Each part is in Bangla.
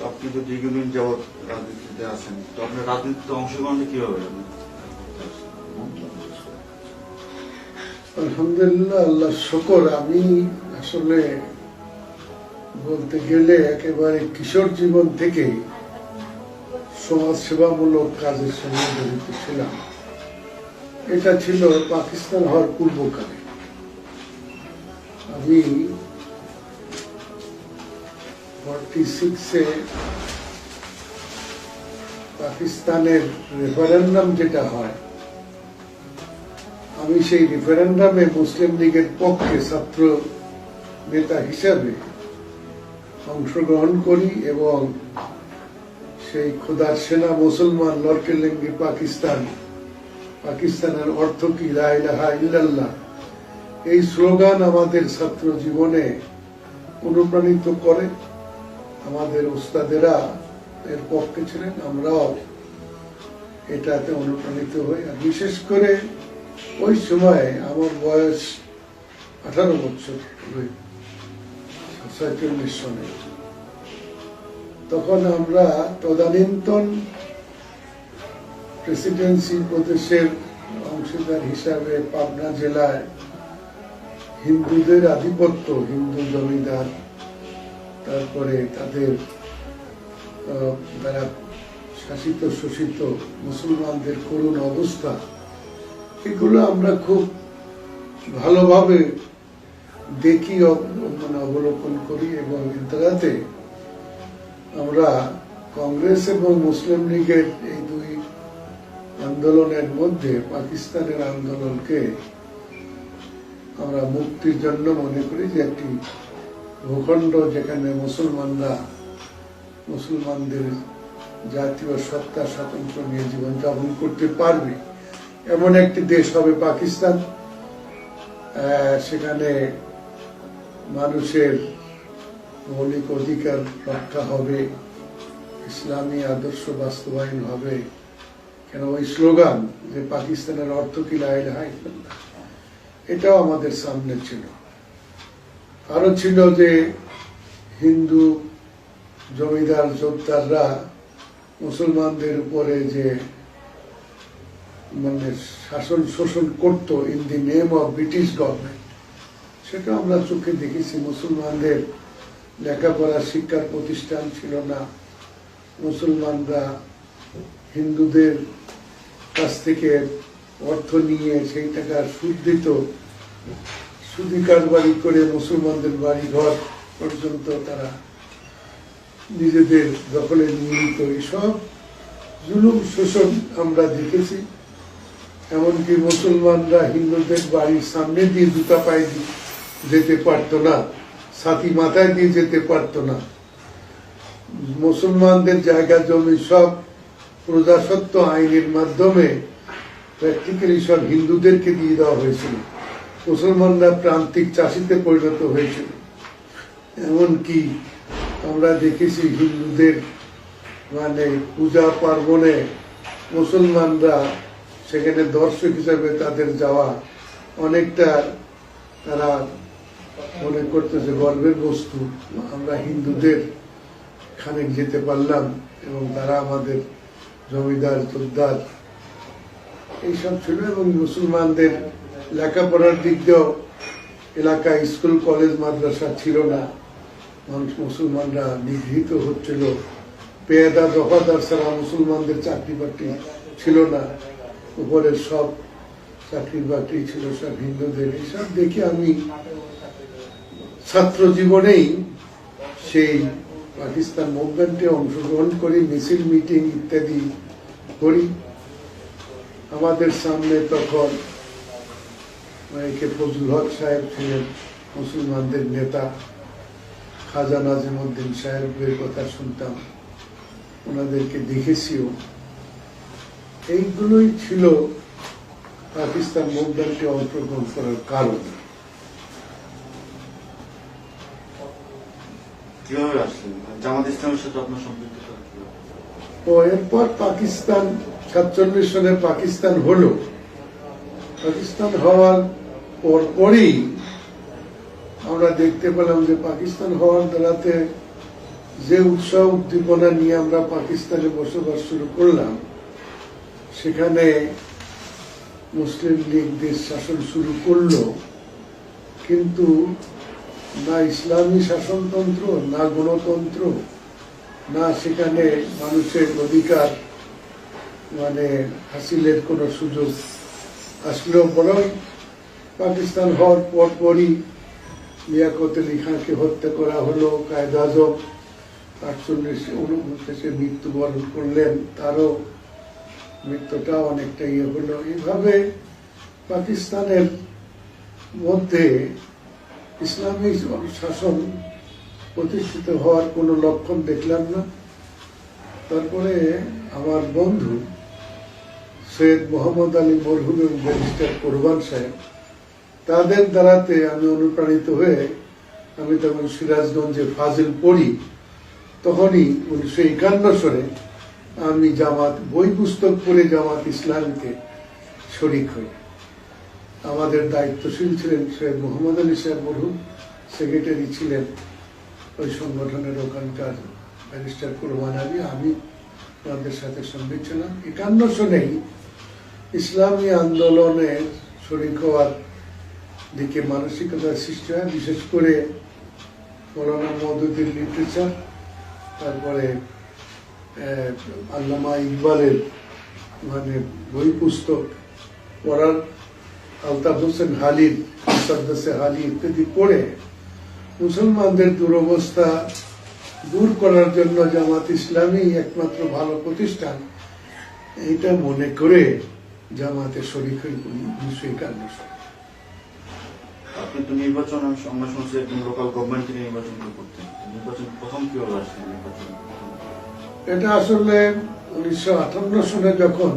আপনি তো দীর্ঘদিন যাবৎ রাজনীতিতে আছেন, তো আপনার রাজনীতিতে অংশগ্রহণটা কিভাবে? আলহামদুলিল্লাহ, আল্লাহ শুকর। আমি আসলে বলতে গেলে একেবারে কিশোর জীবন থেকে সমাজ সেবামূলক কাজের সঙ্গে জড়িত ছিলাম। এটা ছিল পাকিস্তান হওয়ার পূর্বকালে। আমি 46-এ পাকিস্তানের রেফারেন্ডাম যেটা হয়, আমি সেই রেফারেন্ডামে মুসলিম লীগের পক্ষে ছাত্র নেতা হিসাবে অংশগ্রহণ করি এবং সেই খোদার সেনা মুসলমান লড়কেলেঙ্গি পাকিস্তান, পাকিস্তানের অর্থ কি লা ইলাহা ইল্লাল্লাহ, এই স্লোগান আমাদের ছাত্র জীবনে অনুপ্রাণিত করে। আমাদের ওস্তাদেরা এর পক্ষে ছিলেন, আমরাও এটাতে অনুপ্রাণিত হই। আর বিশেষ করে ওই সময় আমার বয়স 18 বছর, 47 সনে। তখন আমরা তদানীন্তন প্রেসিডেন্সি প্রদেশের অংশীদার হিসাবে পাবনা জেলায় হিন্দুদের আধিপত্য, হিন্দু জমিদার, তারপরে তাদের দ্বারা শাসিত শোষিত মুসলমানদের করুণ অবস্থা, এগুলো আমরা খুব ভালোভাবে দেখি, অবলোকন করি। এবং ইন্টারাতে আমরা কংগ্রেস এবং মুসলিম লীগের এই দুই আন্দোলনের মধ্যে পাকিস্তানের আন্দোলনকে আমরা মুক্তির জন্য মনে করি যে একটি ভূখণ্ড যেখানে মুসলমানদের জাতীয় সত্তা স্বাতন্ত্র নিয়ে জীবনযাপন করতে পারবে এমন একটি দেশ হবে পাকিস্তান। সেখানে মানুষের মৌলিক অধিকার রক্ষা হবে, ইসলামী আদর্শ বাস্তবায়ন হবে। কেন ওই স্লোগান যে পাকিস্তানের অর্থ কি লা ইলাহা ইল্লাল্লাহ, এটাও আমাদের সামনে ছিল। আরো ছিল যে হিন্দু জমিদার জোরদাররা মুসলমানদের উপরে যে শাসন শোষণ করত in the name of British government, সেটা আমরা চোখে দেখেছি। মুসলমানদের লেখাপড়া শিক্ষার প্রতিষ্ঠান ছিল না, মুসলমানরা হিন্দুদের কাছ থেকে অর্থ নিয়ে সেই টাকার সুদ দিত, সুদি কারবারি করে মুসলমানদের বাড়ি ঘর পর্যন্ত তারা নিজেদের দখলে নিয়ে নিত। এইসব জুলুম শোষণ আমরা দেখেছি। এমনকি মুসলমানরা হিন্দুদের বাড়ির সামনে দিয়ে জুতা পায়ে যেতে পারতো না, ছাতি মাথায় দিয়ে যেতে পারতো না। মুসলমানদের জায়গা জমি সব প্রজাসত্ব আইনের মাধ্যমে প্র্যাকটিক্যালি সব হিন্দুদেরকে দিয়ে দেওয়া হয়েছিল। মুসলমানরা প্রান্তিক চাষিতে পরিণত হয়েছিল। এমনকি আমরা দেখেছি হিন্দুদের পূজা পার্বণে মুসলমানরা সেখানে দর্শক হিসাবে তাদের যাওয়া অনেকটা তারা মনে করতেছে গর্বের বস্তু। আমরা হিন্দুদের খানিক যেতে পারলাম এবং তারা আমাদের জমিদার জোরদার এইসব ছিল। এবং মুসলমানদের লেখাপড়ার দিক দিয়েও এলাকায় স্কুল কলেজ মাদ্রাসা ছিল না, মানুষ মুসলমানরা নিগৃহীত হচ্ছিল। পেয়াদা দফাদার ছাড়া মুসলমানদের চাকরি বাকরি ছিল না, উপরের সব চাকরি বাকরি ছিল সব হিন্দুদের। এইসব দেখে আমি ছাত্র জীবনেই সেই পাকিস্তান মুভমেন্টে অংশগ্রহণ করি, মিছিল মিটিং ইত্যাদি করি। আমাদের সামনে তখন ফজলুল হক সাহেব ছিলেন মুসলমানদের নেতা, খাজা নাজিমউদ্দিন সাহেবের কথা শুনতাম, ওনাদেরকে দেখেছিও। এইগুলোই ছিল পাকিস্তান মুভমেন্টে অংশগ্রহণ করার কারণ। কিভাবে আসলেন জামাত ইসলামের সাথে আপনার সম্পৃক্ততা? তো এরপর পাকিস্তান 47 সনে পাকিস্তান হলো। পাকিস্তান হওয়ার পরপরই আমরা দেখতে পেলাম যে পাকিস্তান হওয়ার দ্বারাতে যে উৎসাহ উদ্দীপনা নিয়ে আমরা পাকিস্তানে বসবাস শুরু করলাম, সেখানে মুসলিম লীগ দেশ শাসন শুরু করলো, কিন্তু না ইসলামী শাসনতন্ত্র, না গণতন্ত্র, না সেখানে মানুষের অধিকার হাসিলের কোনো সুযোগ আসলেও, বরং পাকিস্তান হওয়ার পরপরই লিয়াকত আলী খানকে হত্যা করা হলো। কায়েদ আজম 48-49 মৃত্যুবরণ করলেন, তারও মৃত্যুটা অনেকটা হলো। এইভাবে পাকিস্তানের মধ্যে ইসলামী শাসন প্রতিষ্ঠিত হওয়ার কোনো লক্ষণ দেখলাম না। তারপরে আমার বন্ধু সৈয়দ মোহাম্মদ আলী মরহুম এবং ব্যারিস্টার কোরবান সাহেব, তাদের দ্বারাতে আমি অনুপ্রাণিত হয়ে, আমি তখন সিরাজগঞ্জে ফাজিল পড়ি, তখনই 1951 সালে আমি জামাত বই পুস্তক পড়ে জামাত ইসলামীতে শরিক হই। আমাদের দায়িত্বশীল ছিলেন সৈয়দ মোহাম্মদ আলী সাহেব মরহুম, সেক্রেটারি ছিলেন ওই সংগঠনের ওখানকার ব্যারিস্টার কোরবান আলী, আমি তাদের সাথে সঙ্গে ছিলাম। 51 সালেই ইসলামী আন্দোলনের শরিক হওয়ার দিকে মানসিকতার সৃষ্টি হয়, বিশেষ করে মৌলানা মওদুদের লিটারেচার, তারপরে আল্লামা ইকবালের বই পুস্তক পড়ার, আলতাফ হোসেন হালির মুসাদ্দাসে হালি ইত্যাদি পড়ে মুসলমানদের দুরবস্থা দূর করার জন্য জামাত ইসলামী একমাত্র ভালো প্রতিষ্ঠান, এইটা মনে করে জামাতে শরিক হই 1951 সালে। আপনি তো নির্বাচন, আমরা শুনছি একদম লোকাল গভর্নমেন্ট থেকে নির্বাচন করতেন, নির্বাচন প্রথম কি হলো আসলে নির্বাচন? এটা আসলে 1958 সালে যখন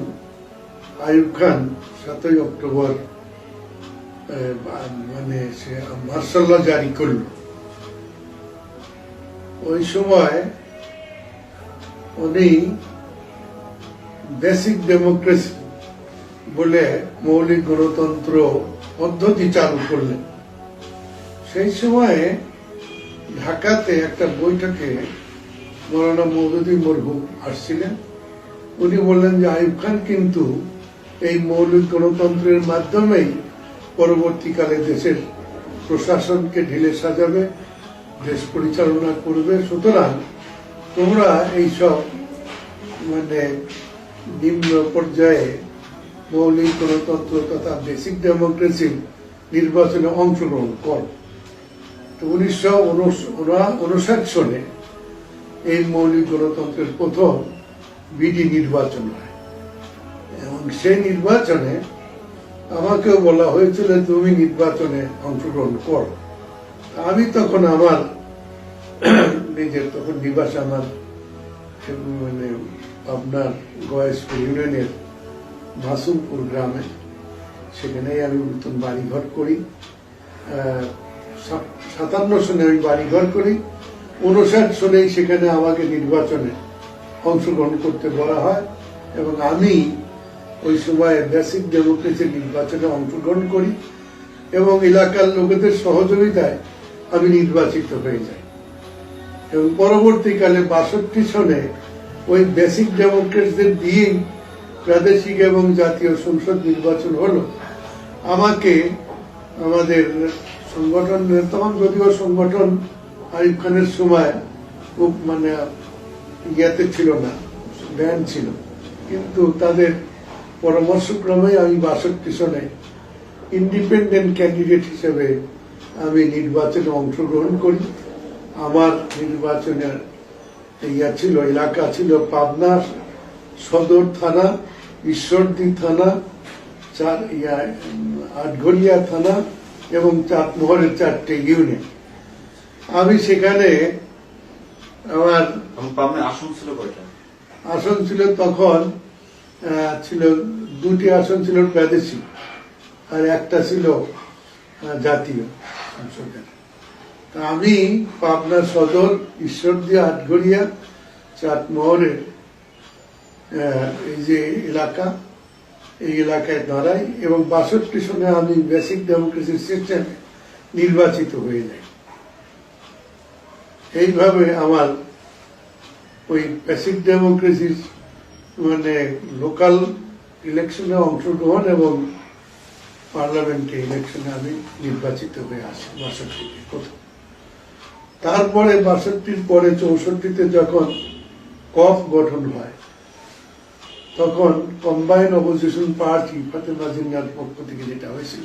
আইয়ুব খান 7ই অক্টোবর সে মার্শাল ল জারি করল, ওই সময় উনি বেসিক ডেমোক্রেসি বলে মৌলিক গণতন্ত্র পদ্ধতি চালু করলেন। সেই সময়ে ঢাকাতে একটা বৈঠকে মৌলানা মওদুদী মরহুম আসছিলেন। উনি বললেন যে আইয়ুব খান কিন্তু এই মৌলিক গণতন্ত্রের মাধ্যমেই পরবর্তীকালে দেশের প্রশাসনকে ঢেলে সাজাবে, দেশ পরিচালনা করবে, সুতরাং তোমরা এইসব নিম্ন পর্যায়ে মৌলিক গণতন্ত্র তথা বেসিক ডেমোক্রেসি নির্বাচনে অংশগ্রহণ কর। তো 1959 সালে এই মৌলিক গণতন্ত্রের প্রথম বিডি নির্বাচন হয়, এবং সেই নির্বাচনে আমাকেও বলা হয়েছিল তুমি নির্বাচনে অংশগ্রহণ কর। আমি তখন আমার নিজের নিবাস আমার আপনার গয়েশপুর ইউনিয়নের মাসুমপুর গ্রামে, সেখানেই আমি নতুন বাড়িঘর করি। 57 সালে আমি বাড়িঘর করি, 59 সালেই সেখানে আমাকে নির্বাচনে অংশগ্রহণ করতে বলা হয়, এবং আমি ওই সময় বেসিক ডেমোক্রেসি নির্বাচনে অংশগ্রহণ করি, এবং এলাকার লোকেদের সহযোগিতায় আমি নির্বাচিত হয়ে যাই। এবং পরবর্তীকালে 62 সনে ওই বেসিক ডেমোক্রেটদের দিয়েই প্রাদেশিক এবং জাতীয় সংসদ নির্বাচন হলো। আমাকে আমাদের সংগঠন, তখন যদিও সংগঠন আইয়ুব খানের সময় খুব ইয়াতে ছিল না, ব্যান ছিল, কিন্তু তাদের পরামর্শক্রমে আমি 62 সনে ইন্ডিপেন্ডেন্ট ক্যান্ডিডেট হিসেবে আমি নির্বাচনে অংশগ্রহণ করি। আমার নির্বাচনের ছিল এলাকা ছিল পাবনা সদর থানা, ঈশ্বরদী থানা, আটঘরিয়া থানা এবং চাটমোহরের 4টে ইউনিয়ন। আমি সেখানে আমার আসন ছিল কয়টা? আসন ছিল তখন ছিল 2টি আসন ছিল প্রাদেশিক, আর একটা ছিল জাতীয় সংসদের। আমি পাবনা সদর, ঈশ্বরদী, আটঘরিয়া, চাটমোহরের এই যে এলাকা, এই এলাকায় দাঁড়াই, এবং 62 সনে আমি বেসিক ডেমোক্রেসি সিস্টেমে নির্বাচিত হয়ে যাই। এইভাবে আমার ওই প্যাসিভ ডেমোক্রেসির মানে লোকাল ইলেকশনে অংশগ্রহণ এবং পার্লামেন্টে ইলেকশনে আমি নির্বাচিত হয়ে আসি 62-তে প্রথম। তারপরে 62-র পরে 64-তে যখন কফ গঠন হয় তখন কম্বাইন অপোজিশন পার্টি ফাতেমা জিন্নাহর পক্ষ থেকে যেটা হয়েছিল,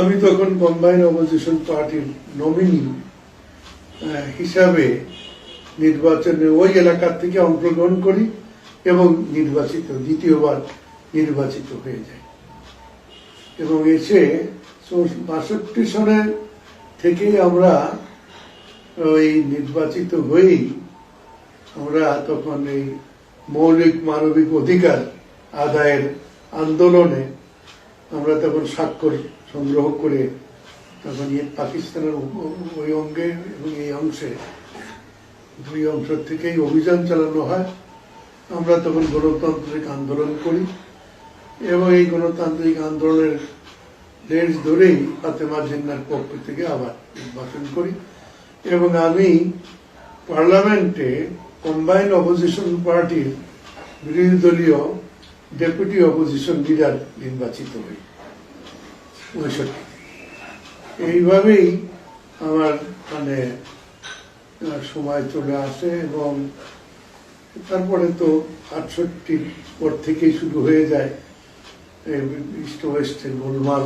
আমি তখন কম্বাইন অপোজিশন পার্টির নমিনি হিসাবে নির্বাচনে ওই এলাকার থেকে অংশগ্রহণ করি এবং দ্বিতীয়বার নির্বাচিত হয়ে যায় এবং এসে 62 সনে থেকেই আমরা ওই নির্বাচিত হয়েই আমরা তখন এই মৌলিক মানবিক অধিকার আদায়ের আন্দোলনে আমরা তখন স্বাক্ষর সংগ্রহ করে তখন পাকিস্তানের ওই অঙ্গে এবং এই অংশে দুই অংশ থেকেই অভিযান চালানো হয়। আমরা তখন গণতান্ত্রিক আন্দোলন করি এবং এই গণতান্ত্রিক আন্দোলনের লেজ ধরেই ফাতেমা জিন্নাহর পক্ষ থেকে আবার নির্বাচন করি এবং আমি পার্লামেন্টে কম্বাইন অপোজিশন পার্টির বিরোধী দলীয় ডেপুটি অপোজিশন লিডার নির্বাচিত হই 59। এইভাবেই আমার মানে সময় চলে আসে এবং তারপরে তো 68 পর থেকেই শুরু হয়ে যায় ইস্ট ওয়েস্টের গোলমাল।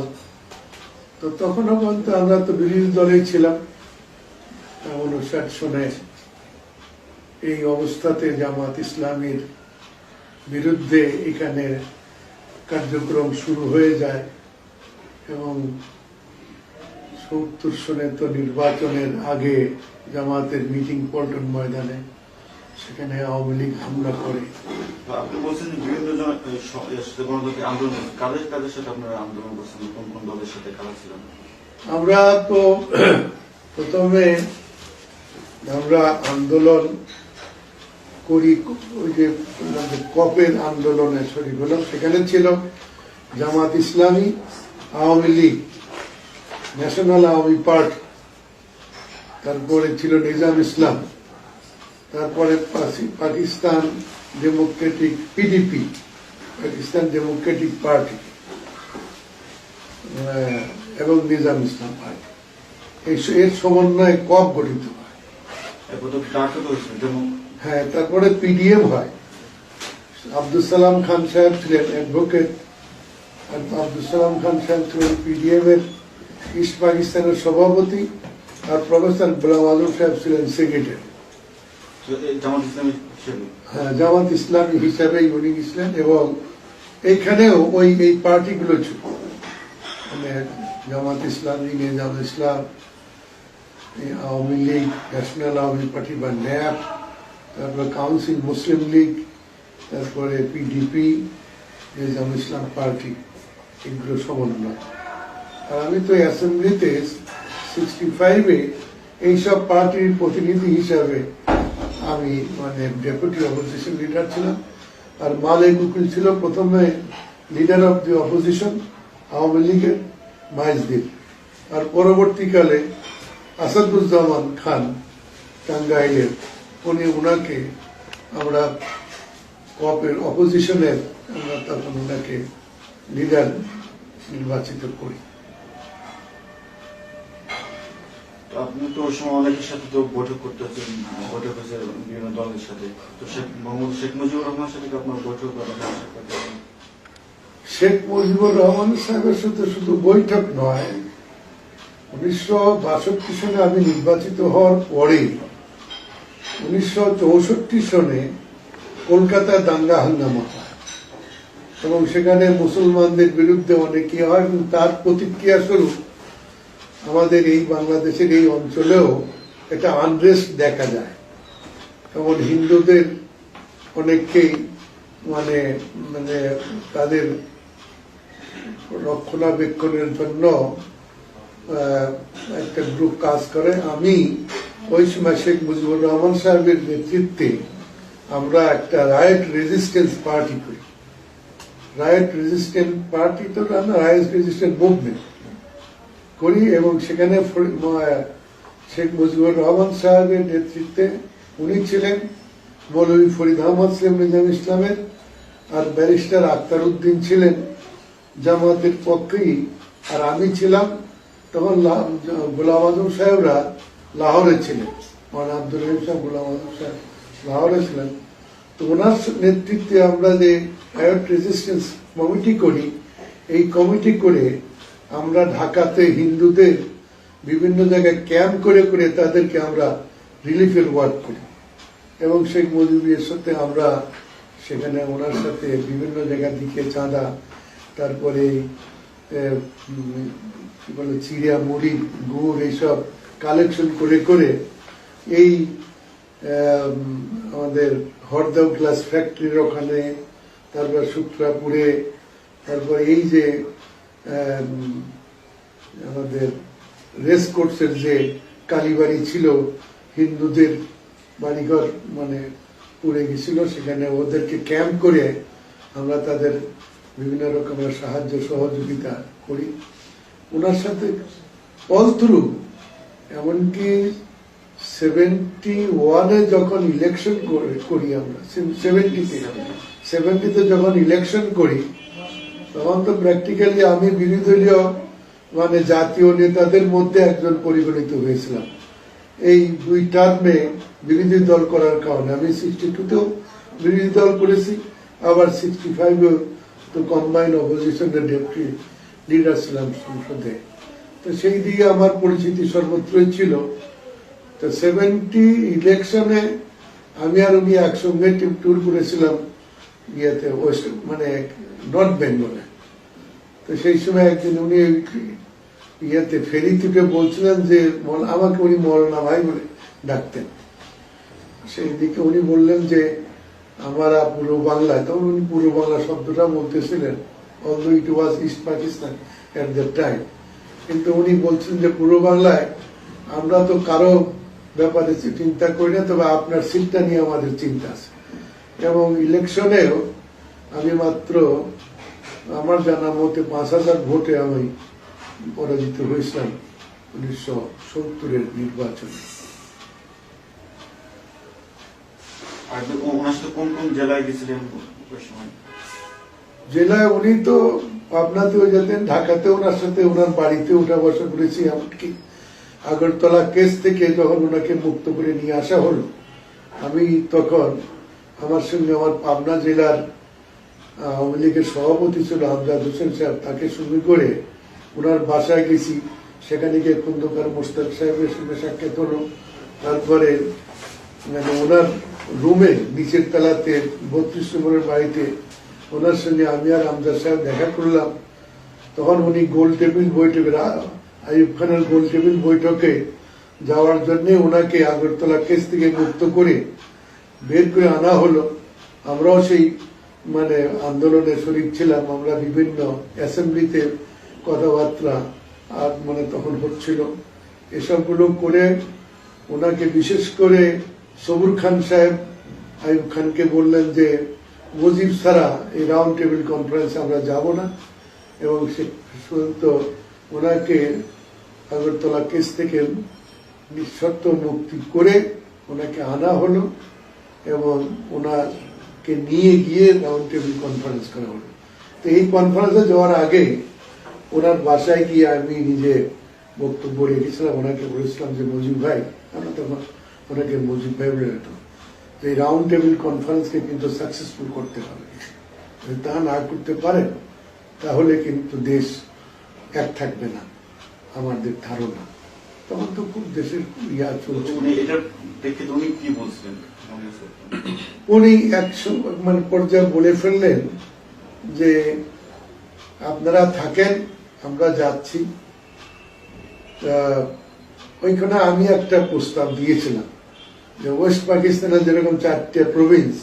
তো তখনও পর্যন্ত আমরা তো বিরোধী দলেই ছিলাম। 59 সনে এই অবস্থাতে জামাত ইসলামীর বিরুদ্ধে এখানে কার্যক্রম শুরু হয়ে যায় এবং 70 সনে তো নির্বাচনের আগে জামাতের মিটিং পল্টন ময়দানে, সেখানে আওয়ামী লীগ হামলা করে। আপনি বলছেন বিভিন্ন জন গণতান্ত্রিক আন্দোলন, কাদের কাদের সাথে আপনারা আন্দোলন করছেন, কোন কোন দলের সাথে কারা ছিলেন? আমরা তো প্রথমে আমরা আন্দোলন করি ওই যে কপের আন্দোলনে শরীর হলাম। সেখানে ছিল জামাত ইসলামী, আওয়ামী লীগ, ন্যাশনাল আওয়ামী পার্টি, তারপরে ছিল নিজাম ইসলাম, তারপরে Pakistan Democratic PDP, Pakistan Democratic party এবং নিজাম ইসলাম পার্টি। এর সমন্বয়ে কপ গঠিত হয়। হ্যাঁ, তারপরে পিডিএম হয়। আব্দুল সালাম খান সাহেব ছিলেন অ্যাডভোকেট, আব্দুল সালাম খান সাহেব ছিলেন পিডিএম এর ইস্ট পাকিস্তানের সভাপতি, আর প্রফেসর গোলাম আজম সাহেব ছিলেন সেক্রেটারি। হ্যাঁ, জামাত ইসলামী হিসাবেই উনি ছিলেন এবং এইখানেও এই পার্টিগুলো ছিল, মানে জামাত ইসলামী, নিজাম ইসলাম, আওয়ামী লীগ, ন্যাশনাল আওয়ামী পার্টি বা ন্যাপ, তারপরে কাউন্সিল মুসলিম লীগ, তারপরে পিডিপি, নিজাম ইসলাম পার্টি, এগুলো সমন্বয়। আর আমি তো অ্যাসেম্বলিতে 65-এ এইসব পার্টির প্রতিনিধি হিসাবে আমি মানে ডেপুটি অপোজিশন লিডার ছিলাম। আর মালেক উকিল ছিল প্রথমে leader of the opposition Awami লীগের মাইজদ্বীপ, আর পরবর্তীকালে আসাদুজ্জামান খান টাঙ্গাইলের, ওনাকে আমরা কপের অপোজিশনের আমরা তখন ওনাকে লিডার নির্বাচিত করি। আপনি তো ওই সময় অনেকের সাথে তো বৈঠক করতে হচ্ছে, বৈঠক হয়েছে বিভিন্ন দলের সাথে। তো শেখ মুজিবুর রহমানের সাথে আপনার বৈঠক শেখ মুজিবুর রহমান সাহেবের সাথে শুধু বৈঠক নয়, 1962 সনে আমি নির্বাচিত হওয়ার পরে 1964 সনে কলকাতায় দাঙ্গা হাঙ্গামা হয় এবং সেখানে মুসলমানদের বিরুদ্ধে অনেকে হয় এবং তার প্রতিক্রিয়া স্বরূপ আমাদের এই বাংলাদেশের এই অঞ্চলেও একটা আনরেস্ট দেখা যায়। যেমন হিন্দুদের অনেককেই মানে মানে তাদের রক্ষণাবেক্ষণের জন্য একটা গ্রুপ কাজ করে। আমি ওই সময় শেখ মুজিবুর রহমান সাহেবের নেতৃত্বে আমরা একটা রায়ট রেজিস্ট্যান্স পার্টি করি। রায়ট রেজিস্ট্যান্স পার্টি তো না, রায়ট রেজিস্ট্যান্স মুভমেন্ট করি এবং সেখানে শেখ মুজিবুর রহমান সাহেবের নেতৃত্বে উনি ছিলেন মৌলভী ফরিদ আহমদ সেলিম নিজাম ইসলামের, আর ব্যারিস্টার আক্তার উদ্দিন ছিলেন জামাতের পক্ষেই, আর আমি ছিলাম তখন গোলাম আজম সাহেবরা লাহোরে ছিলেন, মানে আব্দুল রহিম সাহেব গোলাম আজম সাহেব লাহোরে ছিলেন। তো ওনার নেতৃত্বে আমরা যে রায়ট রেজিস্ট্যান্স কমিটি করি, এই কমিটি করে আমরা ঢাকাতে হিন্দুদের বিভিন্ন জায়গায় ক্যাম্প করে করে তাদেরকে আমরা রিলিফের ওয়ার্ক করি, এবং শেখ মুজিবের সাথে আমরা সেখানে ওনার সাথে বিভিন্ন জায়গা দিকে চাঁদা, তারপরে কি বলে চিড়িয়া মুড়ি গুড় এইসব কালেকশন করে করে এই আমাদের হরদাও গ্লাস ফ্যাক্টরির ওখানে, তারপর শুক্রাপুরে, তারপর এই যে আমাদের রেস কোর্সের যে কালীবাড়ি ছিল, হিন্দুদের বাড়িঘর মানে পুড়ে গেছিল, সেখানে ওদেরকে ক্যাম্প করে আমরা তাদের বিভিন্ন রকমের সাহায্য সহযোগিতা করি ওনার সাথে অল থ্রু। এমনকি 71-এ যখন ইলেকশন করি আমরা, 70-তে যখন ইলেকশন করি, তখন তো প্র্যাকটিক্যালি আমি বিরোধী দলীয় মানে জাতীয় নেতাদের মধ্যে একজন পরিগণিত হয়েছিলাম। এই 2 টার্মে বিরোধী দল করার কারণে আমি 62-তেও বিরোধী দল করেছি, আবার 65-এও তো কম্বাইন্ড অপোজিশনের ডেপুটি লিডার ছিলাম সংসদে। তো সেই দিকে আমার পরিচিতি সর্বত্রই ছিল। তো 70 ইলেকশনে আমি আর উনি একসঙ্গে ট্যুর করেছিলাম ইয়েতে, ওয়েস্ট মানে নর্থ বেঙ্গলে। তো সেই সময় একদিন উনি ইয়েতে ফেরি থেকে বলছিলেন যে আমাকে উনি মৌলানা ভাই বলে ডাকতেন। সেই দিকে উনি বললেন যে আমরা পূর্ব বাংলায়, তখন উনি পূর্ব বাংলা শব্দটা বলতেছিলেন, although it was East Pakistan at that time, কিন্তু উনি বলছেন যে পূর্ব বাংলায় আমরা তো কারো ব্যাপারে চিন্তা করি না, তবে আপনার সিটটা নিয়ে আমাদের চিন্তা আছে। এবং ইলেকশনেও আমি মাত্র আমার জানা মতে 5000 ভোটে আমি পরাজিত হয়েছিলাম 1970-এর নির্বাচনে। আর ওনার সাথে কোন কোন জেলায় গেছিলেন ওই সময়? জেলায় উনি তো পাবনাতেও যেতেন, ঢাকাতে ওনার সাথে ওনার বাড়িতে উঠা বসা করেছি। এমনকি আগরতলা কেস থেকে যখন ওনাকে মুক্ত করে নিয়ে আসা হলো, আমি তখন আমার সঙ্গে আমার পাবনা জেলার আওয়ামী লীগের সভাপতি ছিল আমজাদ হোসেন সাহেব, তাকে সঙ্গে করে ওনার বাসায় গেছি। সেখানে গিয়ে খন্দকার মোস্তাক সাহেবের সঙ্গে সাক্ষাৎ হলো। তারপরে মানে ওনার রুমে নিচের তলাতে 32 নম্বরের বাড়িতে ওনার সঙ্গে আমি আর আমজাদ সাহেব দেখা করলাম। তখন উনি গোল টেবিল বৈঠকে, আইয়ুব খানের গোল টেবিল বৈঠকে যাওয়ার জন্য ওনাকে আগরতলা কেস থেকে মুক্ত করে বের করে আনা হলো। আমরাও সেই মানে আন্দোলনে শরীক ছিলাম। আমরা বিভিন্ন অ্যাসেম্বলিতে কথাবার্তা আর মানে তখন হচ্ছিল, এসবগুলো করে ওনাকে বিশেষ করে সবুর খান সাহেব আইয়ুব খানকে বললেন যে মুজিব ছাড়া এই রাউন্ড টেবিল কনফারেন্স আমরা যাব না, এবং সে ওনাকে আগরতলা কেস থেকে নিঃশর্ত মুক্তি করে ওনাকে আনা হলো এবং ওনাকে নিয়ে গিয়ে রাউন্ড টেবিল কনফারেন্স করা হলো। তো এই কনফারেন্সে যাওয়ার আগে ওনার বাসায় গিয়ে আমি নিজে বক্তব্য রেখেছিলাম। ওনাকে বলেছিলাম যে মুজিব ভাই, আমরা তখন ওনাকে মুজিব ভাই বলে যেত, যে রাউন্ড টেবিল কনফারেন্সকে কিন্তু সাকসেসফুল করতে হবে। তা না করতে পারেন তাহলে কিন্তু দেশ এক থাকবে না, আমাদের ধারণা। তখন তো খুব দেশের ইয়া চলছে। উনি কি বলছিলেন? উনি মানে পর্যায়ে বলে ফেললেন যে আপনারা থাকেন, আমরা যাচ্ছি। ওইখানে আমি একটা প্রস্তাব দিয়েছিলাম যে ওয়েস্ট পাকিস্তানে যেরকম 4টে প্রভিন্স,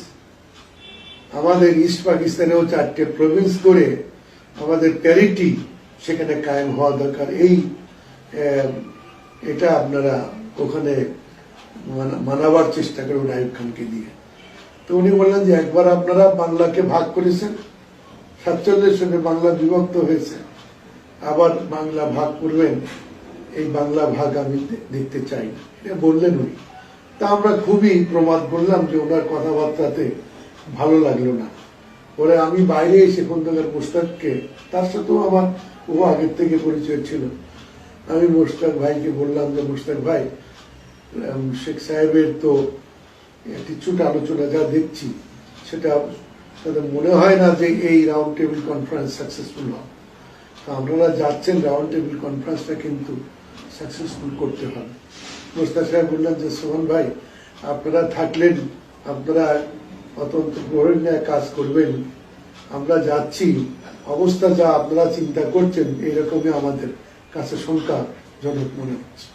আমাদের ইস্ট পাকিস্তানেও 4টে প্রভিন্স করে আমাদের প্যারিটি সেখানে কায়েম হওয়া দরকার। এটা আপনারা ওখানে মানাবার চেষ্টা করবেন আইয়ুব খানকে দিয়ে। তো উনি বললেন যে একবার আপনারা বাংলাকে ভাগ করেছেন, 47 সনে বাংলা বিভক্ত হয়েছে, আবার বাংলা ভাগ করবেন, এই বাংলা ভাগ আমি দেখতে চাই না, এটা বললেন উনি। তা আমরা খুবই প্রমাদ করলাম যে ওনার কথাবার্তাতে ভালো লাগলো না। পরে আমি বাইরে এসে খন্দকার মুশতাককে, তার সাথেও আমার ও আগের থেকে পরিচয় ছিল, আমি মুশতাক ভাইকে বললাম যে মুশতাক ভাই, শেখ সাহেবের তো কিছুটা আলোচনা যা দেখছি সেটা তাদের মনে হয় না যে এই রাউন্ড টেবিল কনফারেন্স সাকসেসফুল হবে। তো আপনারা যাচ্ছেন, রাউন্ড টেবিল কনফারেন্সটা কিন্তু সাকসেসফুল করতে হবে। মুশতাক সাহেব বললেন যে সোহান ভাই, আপনারা থাকলেন, আপনারা অত্যন্ত প্রহরী নিয়ে কাজ করবেন, আমরা যাচ্ছি, অবস্থা যা আপনারা চিন্তা করছেন এইরকমই আমাদের কাছে শঙ্কাজনক মনে হচ্ছে।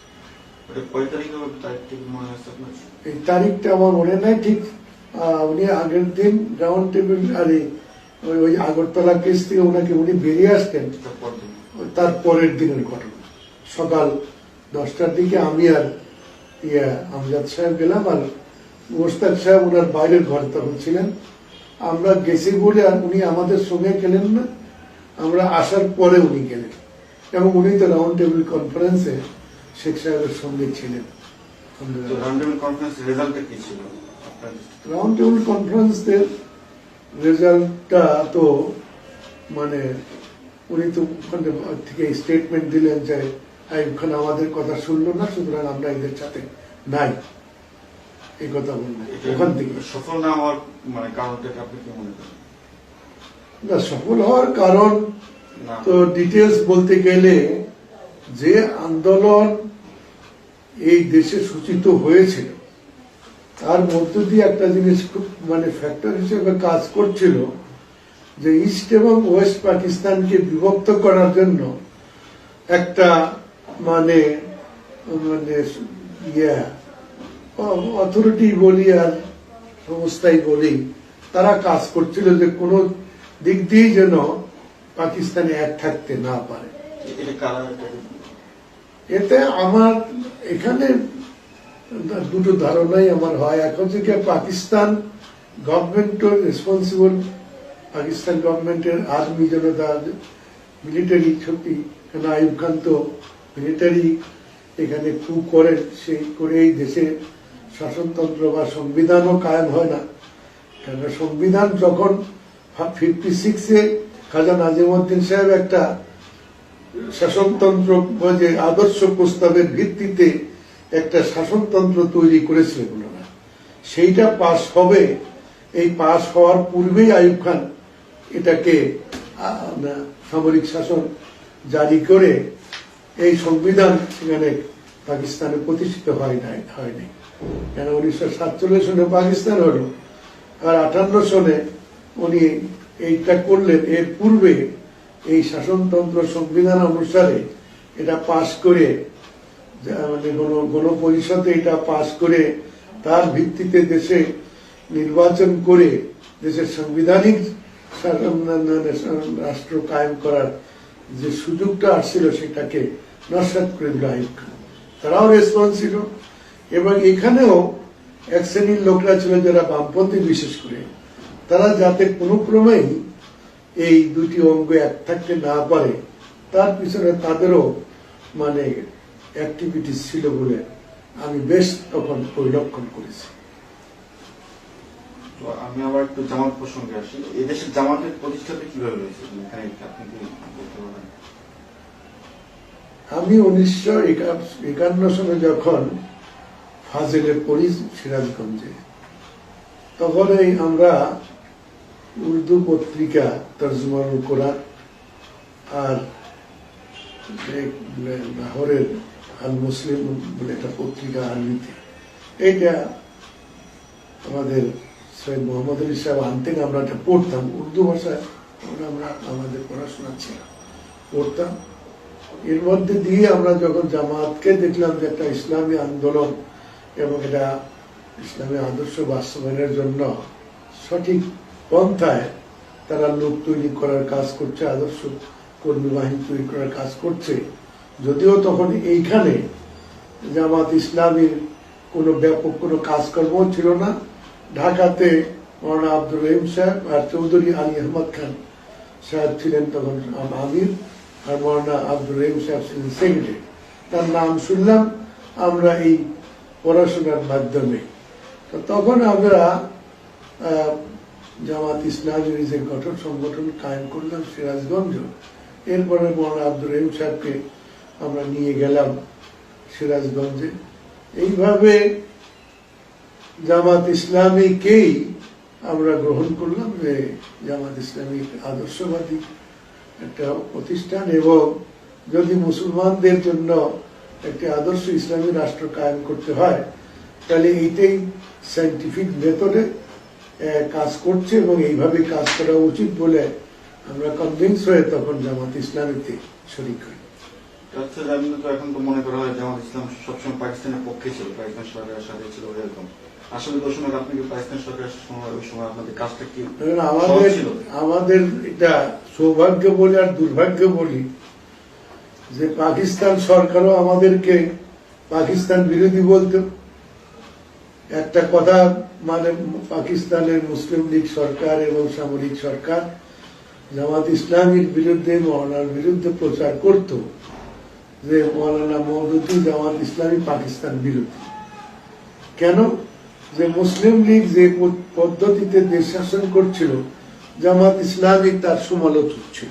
কয় তারিখে হবে তারিখটা কি মনে আছে আপনার? এই তারিখটা আমার মনে নাই ঠিক। উনি আগের দিন রাউন্ড টেবিল আরে ওই আগরতলা কেস থেকে উনি বেরিয়ে আসতেন তারপর দিন। তার পরের দিনের ঘটনা। সকাল 10টার দিকে আমি আর আমজাদ সাহেব গেলাম, আর মোশতাক সাহেব ওনার বাইরের ঘরে তখন ছিলেন। আমরা গেছি বলে আর উনি আমাদের সঙ্গে গেলেন না, আমরা আসার পরে উনি গেলেন, এবং উনি তো রাউন্ড টেবিল কনফারেন্সে শেখ সাহেবের সঙ্গে ছিলেন। তো রাউন্ড টেবিল কনফারেন্স রেজাল্টটা কি ছিল? রাউন্ড টেবিল কনফারেন্সের রেজাল্টটা তো মানে উনি তো ওখানে থেকে স্টেটমেন্ট দিলেন যে আইয়ুব খান আমাদের কথা শুনলো না, সুতরাং আমরা এদের সাথে নাই, এই কথা বললেন। ওখান থেকে সফল না হওয়ার মানে কারণটা আপনি কি মনে করেন? না, সফল হওয়ার কারণ না। তো ডিটেলস বলতে গেলে যে আন্দোলন এই দেশে সূচিত হয়েছিল তার মধ্য দিয়ে একটা জিনিস খুব মানে ফ্যাক্টর হিসেবে কাজ করছিল, যে ইস্ট এবং ওয়েস্ট পাকিস্তানকে বিভক্ত করার জন্য একটা মানে মানে অথরিটি বলি আর সংস্থাই বলি, তারা কাজ করছিল যে কোনো দিক দিয়ে যেন পাকিস্তানে এক থাকতে না পারে। এটা কারা? এতে আমার এখানে দুটো ধারণাই আমার হয়। এক হচ্ছে কি পাকিস্তান গভর্নমেন্টের রেসপন্সিবল, পাকিস্তান গভর্নমেন্টের আর্মি যেন তার মিলিটারি ছুটি, কেন আইয়ুব খান তো মিলিটারি এখানে কু করেন, সেই করে এই দেশে শাসনতন্ত্র বা সংবিধানও কায়েম হয় না। কেন সংবিধান যখন 56-এ খাজা নাজিমউদ্দিন সাহেব একটা শাসনতন্ত্র যে আদর্শ প্রস্তাবের ভিত্তিতে একটা শাসনতন্ত্র তৈরি করেছিলেন ওনারা, সেইটা পাশ হবে, এই পাশ হওয়ার পূর্বেই আইয়ুব খান এটাকে সামরিক শাসন জারি করে এই সংবিধান সেখানে পাকিস্তানে প্রতিষ্ঠিত হয়নি। কেন 1947 সনে পাকিস্তান হলো, আর 58 সনে উনি এইটা করলেন। এর পূর্বে এই শাসনতন্ত্র সংবিধান অনুসারে এটা পাশ করে মানে গণপরিষদে এটা পাশ করে তার ভিত্তিতে দেশে নির্বাচন করে দেশের সাংবিধানিক রাষ্ট্র কায়েম করার যে সুযোগটা আসছিল সেটাকে নস্যাৎ করে দিল আইয়ুব খান। তারাও রেসপন্স ছিল, এবং এখানেও এক শ্রেণীর লোকরা ছিল যারা বামপন্থী, বিশেষ করে তারা যাতে কোনো ক্রমেই এই দুটি অঙ্গ এক থাকতে না পারে তার পিছনে তাদেরও মানে অ্যাক্টিভিটিস ছিল বলে আমি বেশ তখন পরিলক্ষণ করেছি। তো আমি আবার একটু জামাত প্রসঙ্গে আসি। এই দেশের জামাতের প্রতিষ্ঠাতা কিভাবে হয়েছে এখানে আপনি কি বলতে পারবেন? আমি 1951 সালে যখন ফাজিলে পড়ি সিরাজগঞ্জে, তখনই আমরা উর্দু পত্রিকা তর্জমানুল কোরআন আর লাহোরের আল মুসলিম বলে একটা পত্রিকা আরবিতে, এইটা আমাদের সৈয়দ মোহাম্মদ আলী সাহেব আনতেন, আমরা এটা পড়তাম উর্দু ভাষায়, আমরা আমাদের পড়াশোনা ছিল, পড়তাম। এর মধ্যে দিয়ে আমরা যখন জামাতকে দেখলাম যে একটা ইসলামী আন্দোলন এবং এটা ইসলামী আদর্শ বাস্তবায়নের জন্য সঠিক পন্থায় তারা লোক তৈরি করার কাজ করছে, আদর্শ কর্মী বাহিনী তৈরি করার কাজ করছে, যদিও তখন এইখানে জামাত ইসলামীর কোনো ব্যাপক কোনো কাজকর্ম ছিল না। ঢাকাতে মৌলানা আব্দুর রহিম সাহেব আর চৌধুরী আলী আহমদ খান সাহেব ছিলেন তখন আমির, আর মৌলানা আব্দুর রহিম সাহেব ছিলেন সেক্রেটারি। তার নাম শুনলাম, আমরা এই পড়াশোনার মাধ্যমে। তো তখন আমরা জামাত ইসলামের যে গঠন সংগঠন কায়েম করলাম সিরাজগঞ্জ। এরপরে মৌলানা আব্দুর রহিম সাহেবকে আমরা নিয়ে গেলাম সিরাজগঞ্জে। এইভাবে জামাত ইসলামীকেই আমরা গ্রহণ করলাম যে জামাত ইসলামী আদর্শবাদী একটা প্রতিষ্ঠান, এবং যদি মুসলমানদের জন্য একটি আদর্শ ইসলামী রাষ্ট্র কায়েম করতে হয় তাহলে এইটাই সায়েন্টিফিক মেথডে কাজ করছে এবং এইভাবে কাজ করা উচিত বলে আমরা কনভিন্স হয়ে তখন জামাত ইসলামীতে শরিক হই। আচ্ছা, তো এখন তো মনে করা হয় জামাত ইসলাম সবসময় পাকিস্তানের পক্ষে ছিল, পাকিস্তান সরকারের সাথে ছিল এরকম। আসলে ওই সময় আপনি কি পাকিস্তান সরকারের সময় ওই সময় আপনাদের কাজটা কি আমাদের এটা সৌভাগ্য বলি আর দুর্ভাগ্য বলি যে পাকিস্তান সরকারও আমাদেরকে পাকিস্তান বিরোধী বলতো। একটা কথা মানে পাকিস্তানের মুসলিম লীগ সরকার এবং সামরিক সরকার জামাত ইসলামীর বিরুদ্ধে মৌলানার বিরুদ্ধে প্রচার করত যে মৌলানা মওদুদি জামাত ইসলামী পাকিস্তান বিরোধী। কেন? যে মুসলিম লীগ যে পদ্ধতিতে দেশ শাসন করছিল জামাত ইসলামী তার সমালোচক ছিল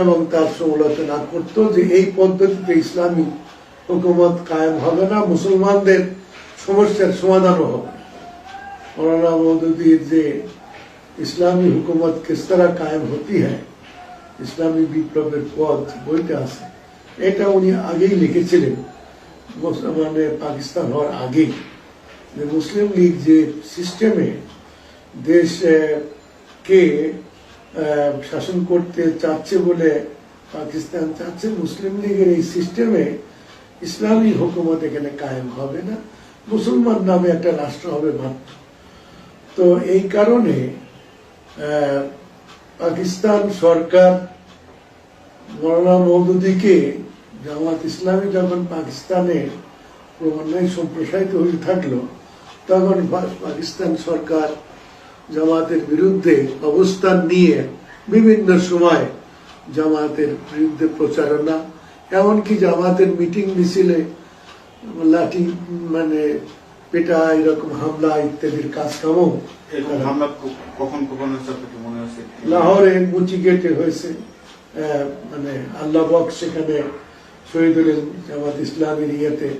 এবং তার সমালোচনা করত যে এই পদ্ধতিতে ইসলামী হুকুমত কায়েম হবে না, মুসলমানদের সমস্যার সমাধানও হবে। मौलाना मौदूदी যে ইসলামী হুকুমত কিস तरह কায়েম হতি হ্যায়, ইসলামী বিপ্লবের পথ বইটা আছে, এটা উনি আগেই লিখেছিলেন মানে পাকিস্তান হওয়ার আগেই। যে মুসলিম লীগ যে সিস্টেমে দেশ কে শাসন করতে চাচ্ছে বলে পাকিস্তান চাচ্ছে, মুসলিম লীগের এই সিস্টেমে ইসলামী হুকুমত এখানে কায়েম হবে না, মুসলমান নামে একটা রাষ্ট্র হবে মাত্র। তো এই কারণে পাকিস্তান সরকার মৌলানা মওদুদিকে জামাত ইসলামী যখন পাকিস্তানে ক্রমান্বয়ে সম্প্রসারিত হয়ে থাকলো তখন পাকিস্তান সরকার জামাতের বিরুদ্ধে অবস্থান নিয়ে বিভিন্ন সময় জামাতের বিরুদ্ধে প্রচারণা, এমনকি জামাতের মিটিং মিছিলে লাঠি মানে পেটা এরকম হামলা ইত্যাদির কাজ কামও কখন কখন মনে আছে লাহোরে মুচি গেটে হয়েছে, মানে আল্লাহ বক্স সেখানে শহীদ হলেন জামাত ইসলামের ইয়েতে,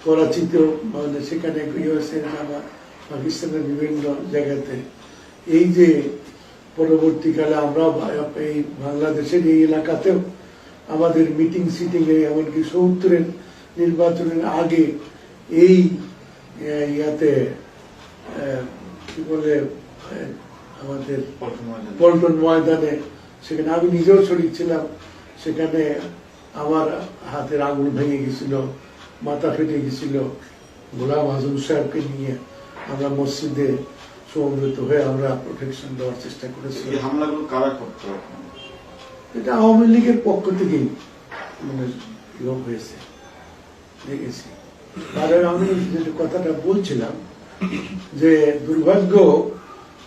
করাচিতেও মানে সেখানে হয়েছে জামাত, পাকিস্তানের বিভিন্ন জায়গাতে। এই যে পরবর্তীকালে আমরা এই বাংলাদেশের এই এলাকাতেও আমাদের মিটিং সিটিং এ এমনকি ৭০-এর নির্বাচনের আগে এই ইয়াতে কি বলে আমাদের পল্টন ময়দানে, সেখানে আমি নিজেও শরীর ছিলাম, সেখানে আমার হাতের আঙুল ভেঙে গেছিল, মাথা ফেটে গেছিল। গোলাম আজম সাহেবকে নিয়ে আমরা মসজিদে সমবেত হয়ে আমরা প্রোটেকশন দেওয়ার চেষ্টা করেছি। হামলাগুলো কারা করতো? এটা আওয়ামী লীগের পক্ষ থেকেই মানে লোক হয়েছে দেখেছি। আর আমি যে কথাটা বলছিলাম যে দুর্ভাগ্য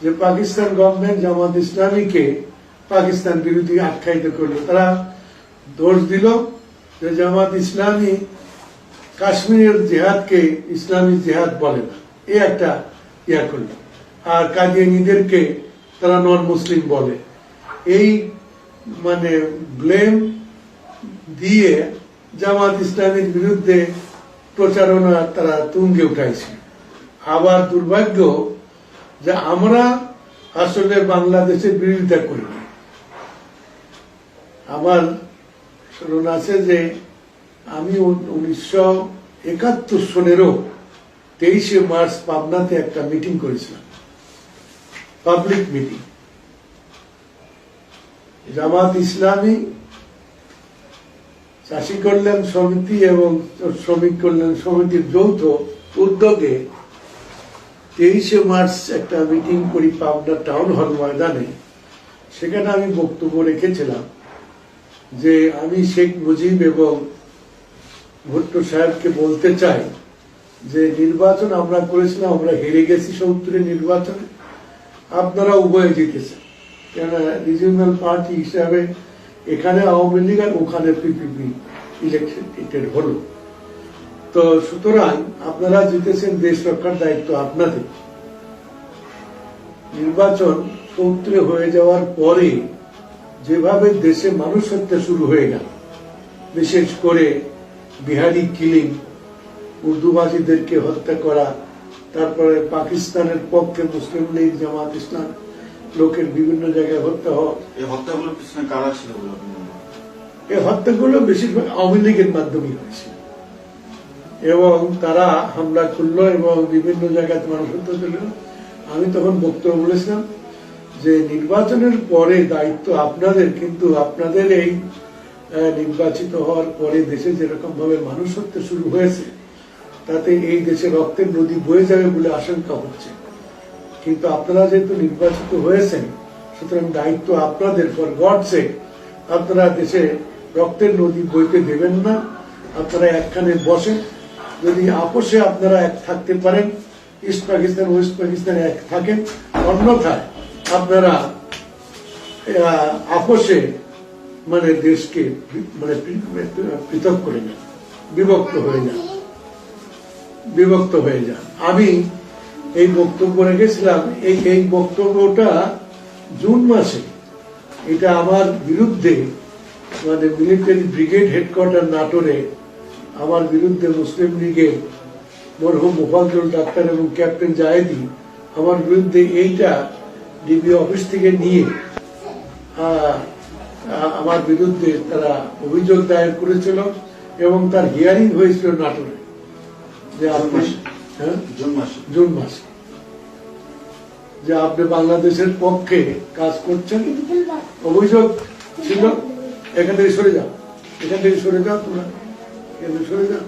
যে পাকিস্তান গভর্নমেন্ট জামাত ইসলামীকে পাকিস্তান বিরোধী আখ্যায়িত করলো। তারা দোষ দিল যে জামাত ইসলামী কাশ্মীরের জেহাদকে ইসলামী জেহাদ বলে না, এই একটা ইয়া করল। আর কাদিয়ানীদেরকে তারা নন মুসলিম বলে, এই মানে ব্লেম দিয়ে জামাত ইসলামীর বিরুদ্ধে প্রচারণা তারা তুঙ্গে উঠাইছে। আবার দুর্ভাগ্য যে আমরা আসলে বাংলাদেশের বিরোধিতা করি। আমার স্মরণ আছে যে আমি 1971 সনেরও 23শে মার্চ পাবনাতে একটা মিটিং করেছিলাম, পাবলিক মিটিং। জামাত ইসলামী, চাষী কল্যাণ সমিতি এবং শ্রমিক কল্যাণ সমিতির যৌথ উদ্যোগে 23শে মার্চ একটা মিটিং করি পাবনা টাউন হল ময়দানে। সেখানে আমি বক্তব্য রেখেছিলাম যে আমি শেখ মুজিব এবং ভুট্টো সাহেবকে বলতে চাই যে নির্বাচন আমরা করেছিলাম, আমরা হেরে গেছি ৭০-এর নির্বাচনে, আপনারা উভয়ে জিতেছেন। কেননা রিজিওনাল পার্টি হিসাবে এখানে আওয়ামী লীগ আর ওখানে পিপিপি ইলেকটেড হলো। তো সুতরাং আপনারা জিতেছেন, দেশ রক্ষার দায়িত্ব আপনাদের। নির্বাচন ৭০ হয়ে যাওয়ার পরে যেভাবে দেশে মানুষ হত্যা শুরু হয়ে গেল, বিশেষ করে বিহারি কিলিং, উর্দুভাষীদেরকে হত্যা করা, তারপরে পাকিস্তানের পক্ষে মুসলিম লীগ, জামাত ইসলাম লোকের বিভিন্ন জায়গায় হত্যা হওয়া, এই হত্যাগুলোর পিছনে কারা ছিল বলে আপনি মনে করেন? এই হত্যাগুলো বেশিরভাগ আওয়ামী লীগের মাধ্যমে হয়েছে এবং তারা হামলা করলো এবং বিভিন্ন জায়গায় মানুষ হত্যা করল। আমি তখন বক্তব্য বলেছিলাম যে নির্বাচনের পরে দায়িত্ব আপনাদের, কিন্তু আপনাদের এই নির্বাচিত হওয়ার পরে দেশে যেরকম ভাবে মানুষ হত্যা শুরু হয়েছে তাতে এই দেশে রক্তের নদী বয়ে যাবে বলে আশঙ্কা হচ্ছে। কিন্তু আপনারা যেহেতু নির্বাচিত হয়েছেন, সুতরাং দায়িত্ব আপনাদের। ফর গড সেক আপনারা দেশে রক্তের নদী বইতে দেবেন না। আপনারা একখানে বসেন, যদি আপোষে আপনারা এক থাকতে পারেন, ইস্ট পাকিস্তান ওয়েস্ট পাকিস্তান এক থাকেন, অন্যথায় আপনারা আপোষে মানে দেশকে মানে পৃথক করে নেন, বিভক্ত হয়ে যান। আমি এই বক্তব্য রেখেছিলাম, এই বক্তব্যটা জুন মাসে, এটা আমার বিরুদ্ধে মানে মিলিটারি ব্রিগেড হেডকোয়ার্টার নাটোরে আমার বিরুদ্ধে মুসলিম লীগের মরহুম মুফাজ্জল ডাক্তার এবং ক্যাপ্টেন জায়েদি আমার বিরুদ্ধে এইটা ডিবি অফিস থেকে নিয়ে আমার বিরুদ্ধে তারা অভিযোগ দায়ের করেছিল এবং তার হিয়ারিং হয়েছিল নাটোরে। যে আপনি জুন মাসে যে আপনি বাংলাদেশের পক্ষে কাজ করছেন, অভিযোগ ছিল। এখান থেকে সরে যাও তোমরা, সরে যাও।